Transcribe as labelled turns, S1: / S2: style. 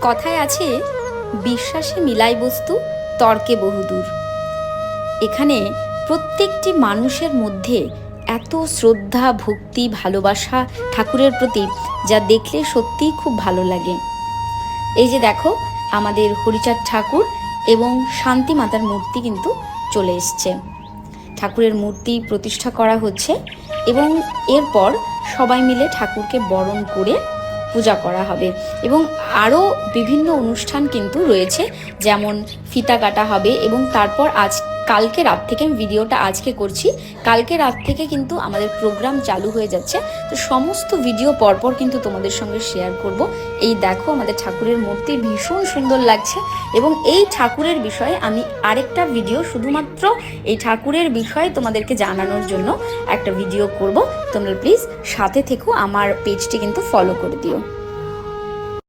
S1: কথায় আছে, বিশ্বাসে মিলাই বস্তু, তর্কে বহুদূর। এখানে প্রত্যেকটি মানুষের মধ্যে এত শ্রদ্ধা, ভক্তি, ভালোবাসা ঠাকুরের প্রতি, যা দেখলে সত্যিই খুব ভালো লাগে। এই যে দেখো, আমাদের হরিচাঁদ ঠাকুর এবং শান্তি মাতার মূর্তি কিন্তু চলে এসছে। ঠাকুরের মূর্তি প্রতিষ্ঠা করা হচ্ছে এবং এরপর সবাই মিলে ঠাকুরকে বরণ করে পূজা করা হবে। এবং আরও বিভিন্ন অনুষ্ঠান কিন্তু রয়েছে, যেমন ফিতা কাটা হবে এবং তারপর কালকে রাত থেকে, আমি ভিডিওটা আজকে করছি, কালকে রাত থেকে কিন্তু আমাদের প্রোগ্রাম চালু হয়ে যাচ্ছে। তো সমস্ত ভিডিও পরপর কিন্তু তোমাদের সঙ্গে শেয়ার করব। এই দেখো, আমাদের ঠাকুরের মূর্তি ভীষণ সুন্দর লাগছে। এবং এই ঠাকুরের বিষয়ে আমি আরেকটা ভিডিও, শুধুমাত্র এই ঠাকুরের বিষয়ে তোমাদেরকে জানানোর জন্য একটা ভিডিও করব। তোমরা প্লিজ সাথে থেকো, আমার পেজটি কিন্তু ফলো করে দিও।